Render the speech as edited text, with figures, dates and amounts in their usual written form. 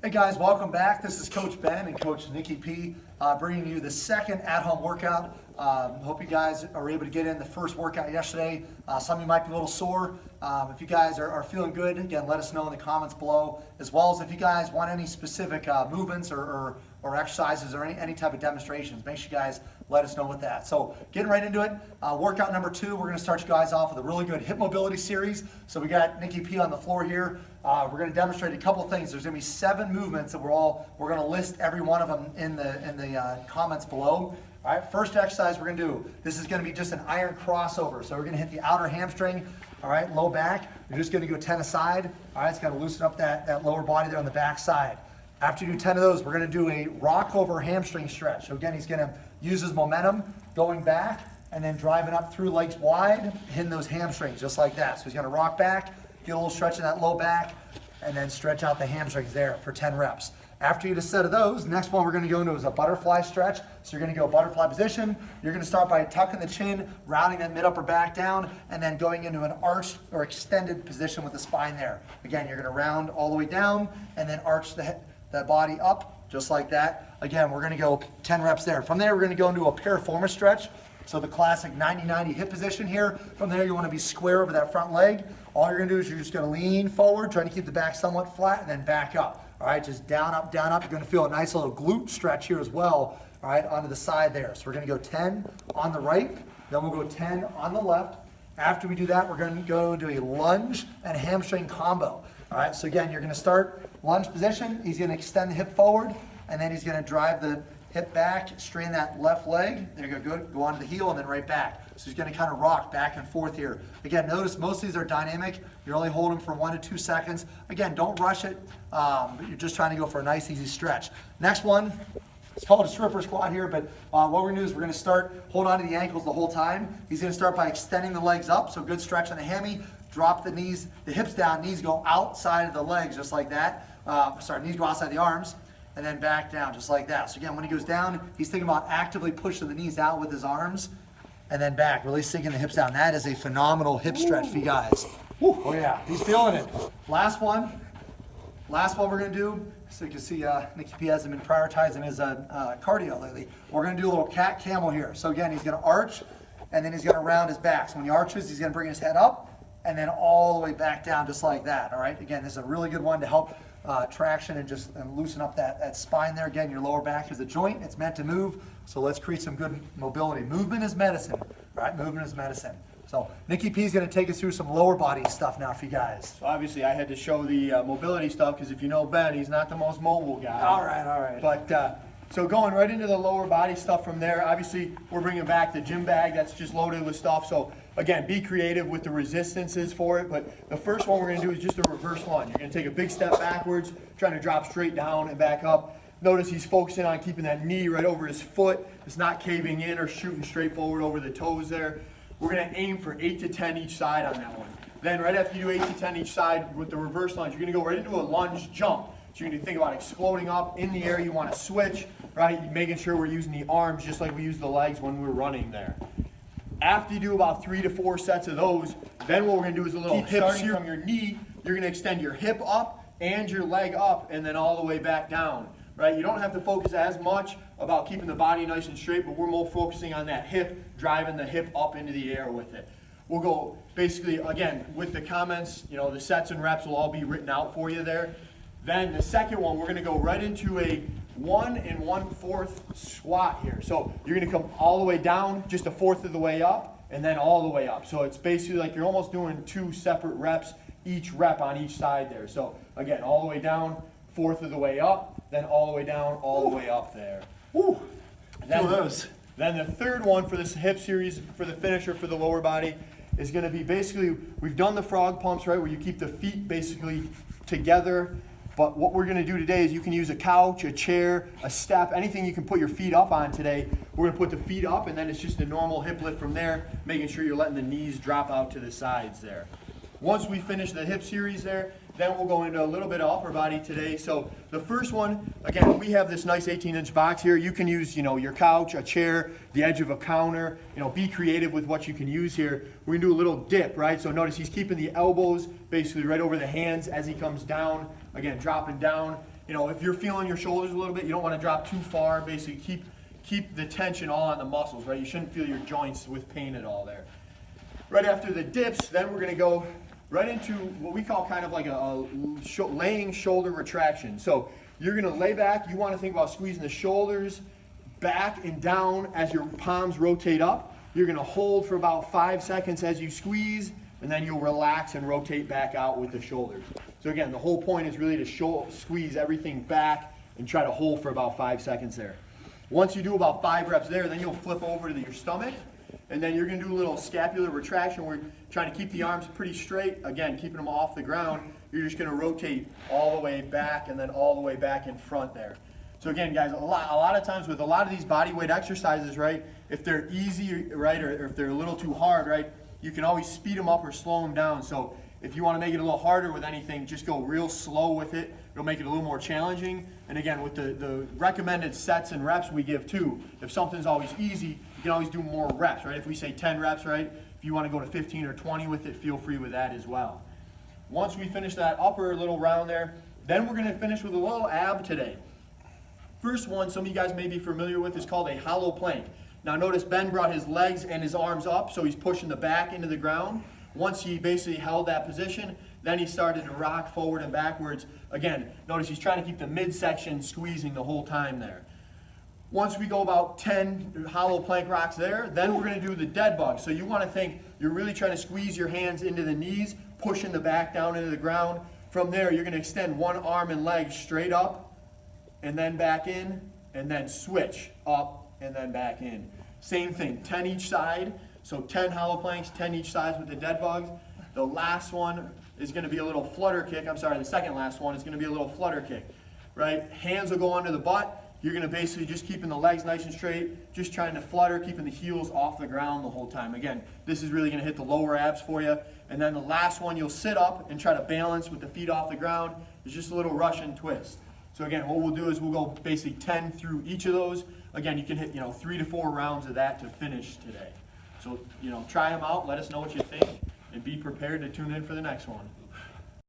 Hey guys, welcome back. This is Coach Ben and Coach Nikki P bringing you the second at-home workout. Hope you guys are able to get in the first workout yesterday. Some of you might be a little sore. If you guys are feeling good, again, let us know in the comments below, as well as if you guys want any specific movements or exercises or any type of demonstrations. Make sure you guys let us know with that. So getting right into it, workout number 2, we're going to start you guys off with a really good hip mobility series. So we got Nikki P on the floor here. We're going to demonstrate a couple things. There's going to be 7 movements that we're going to list every one of them in the comments below. All right, first exercise we're going to do, this is going to be just an iron crossover. So we're going to hit the outer hamstring, all right, low back. You're just going to go 10 aside. All right, it's going to loosen up that lower body there on the back side. After you do 10 of those, we're going to do a Rockover hamstring stretch. So again, he's going to use his momentum going back and then driving up through legs wide, hitting those hamstrings just like that. So he's going to rock back, get a little stretch in that low back, and then stretch out the hamstrings there for 10 reps. After you get a set of those, next one we're going to go into is a butterfly stretch. So you're going to go butterfly position. You're going to start by tucking the chin, rounding that mid-upper back down, and then going into an arched or extended position with the spine there. Again, you're going to round all the way down and then arch the body up just like that. Again, we're going to go 10 reps there. From there, we're going to go into a Piriformis stretch. So the classic 90-90 hip position here. From there, you want to be square over that front leg. All you're going to do is you're just going to lean forward, trying to keep the back somewhat flat, and then back up. All right, just down, up, down, up. You're going to feel a nice little glute stretch here as well, all right, onto the side there. So we're going to go 10 on the right, then we'll go 10 on the left. After we do that, we're going to go into a lunge and hamstring combo. All right, so again, you're going to start lunge position. He's going to extend the hip forward, and then he's going to drive the hip back, straighten that left leg. There you go, good. Go onto the heel and then right back. So he's going to kind of rock back and forth here. Again, notice most of these are dynamic. You're only holding for 1 to 2 seconds. Again, don't rush it, but you're just trying to go for a nice, easy stretch. Next one, it's called a stripper squat here, but what we're going to do is we're going to start, hold on to the ankles the whole time. He's going to start by extending the legs up, so good stretch on the hammy. Drop the knees, the hips down, knees go outside of the legs just like that. Knees go outside the arms. And then back down just like that. So again, when he goes down, he's thinking about actively pushing the knees out with his arms and then back, really sinking the hips down. That is a phenomenal hip stretch for you guys. Woo. Oh yeah, he's feeling it. Last one we're gonna do, so you can see Nikki P hasn't been prioritizing his cardio lately. We're gonna do a little cat camel here. So again, he's gonna arch and then he's gonna round his back. So when he arches, he's gonna bring his head up and then all the way back down just like that, all right? Again, this is a really good one to help traction and just loosen up that spine there. Again, your lower back is a joint. It's meant to move. So let's create some good mobility. Movement is medicine, right? Movement is medicine. So Nikki P is going to take us through some lower body stuff now for you guys. So obviously I had to show the mobility stuff because if you know Ben, he's not the most mobile guy. All right. But so going right into the lower body stuff from there, obviously we're bringing back the gym bag that's just loaded with stuff. So again, be creative with the resistances for it. But the first one we're going to do is just a reverse lunge. You're going to take a big step backwards, trying to drop straight down and back up. Notice he's focusing on keeping that knee right over his foot. It's not caving in or shooting straight forward over the toes there. We're going to aim for 8 to 10 each side on that one. Then right after you do 8 to 10 each side with the reverse lunge, you're going to go right into a lunge jump. So you're going to think about exploding up in the air. You want to switch, right? Making sure we're using the arms just like we use the legs when we're running there. After you do about 3 to 4 sets of those, then what we're going to do is a little hip starting from your knee. You're going to extend your hip up and your leg up and then all the way back down, right? You don't have to focus as much about keeping the body nice and straight, but we're more focusing on that hip, driving the hip up into the air with it. We'll go basically, again, with the comments, you know, the sets and reps will all be written out for you there. Then the second one, we're going to go right into a 1 1/4 squat here. So you're going to come all the way down, just 1/4 of the way up, and then all the way up. So it's basically like you're almost doing 2 separate reps, each rep on each side there. So again, all the way down, 1/4 of the way up, then all the way down, all the way up there. Woo. Feel those. Then the third one for this hip series, for the finisher for the lower body, is going to be basically, we've done the frog pumps, right, where you keep the feet basically together. But what we're going to do today is you can use a couch, a chair, a step, anything you can put your feet up on today. We're going to put the feet up, and then it's just a normal hip lift from there, making sure you're letting the knees drop out to the sides there. Once we finish the hip series there, then we'll go into a little bit of upper body today. So the first one, again, we have this nice 18-inch box here. You can use, you know, your couch, a chair, the edge of a counter. You know, be creative with what you can use here. We're gonna do a little dip, right? So notice he's keeping the elbows basically right over the hands as he comes down. Again, dropping down. you know, if you're feeling your shoulders a little bit, you don't want to drop too far. Basically, keep the tension all on the muscles, right? You shouldn't feel your joints with pain at all there. Right after the dips, then we're going to go right into what we call kind of like a laying shoulder retraction. So you're going to lay back. You want to think about squeezing the shoulders back and down as your palms rotate up. You're going to hold for about 5 seconds as you squeeze, and then you'll relax and rotate back out with the shoulders. So again, the whole point is really to squeeze everything back and try to hold for about 5 seconds there. Once you do about 5 reps there, then you'll flip over to your stomach, and then you're going to do a little scapular retraction where you're trying to keep the arms pretty straight, again, keeping them off the ground. You're just going to rotate all the way back and then all the way back in front there. So again, guys, a lot of times with a lot of these body weight exercises, right, if they're easy, right, or if they're a little too hard, right, you can always speed them up or slow them down. So if you want to make it a little harder with anything, just go real slow with it. It'll make it a little more challenging. And again, with the recommended sets and reps we give too, if something's always easy, you can always do more reps, right? If we say 10 reps, right, if you want to go to 15 or 20 with it, feel free with that as well. Once we finish that upper little round there, then we're going to finish with a little ab today. First one, some of you guys may be familiar with, is called a hollow plank. Now notice Ben brought his legs and his arms up, so he's pushing the back into the ground. Once he basically held that position, then he started to rock forward and backwards. Again, notice he's trying to keep the midsection squeezing the whole time there. Once we go about 10 hollow plank rocks there, then we're going to do the dead bug. So you want to think you're really trying to squeeze your hands into the knees, pushing the back down into the ground. From there, you're going to extend one arm and leg straight up, and then back in, and then switch up, and then back in. Same thing, 10 each side. So 10 hollow planks, 10 each side with the dead bugs. The last one is going to be a little flutter kick. I'm sorry, the second last one is going to be a little flutter kick, right? Hands will go under the butt. You're going to basically just keeping the legs nice and straight, just trying to flutter, keeping the heels off the ground the whole time. Again, this is really going to hit the lower abs for you. And then the last one, you'll sit up and try to balance with the feet off the ground. It's just a little Russian twist. So again, what we'll do is we'll go basically 10 through each of those. Again, you can hit 3 to 4 rounds of that to finish today. So, try them out, let us know what you think, and be prepared to tune in for the next one.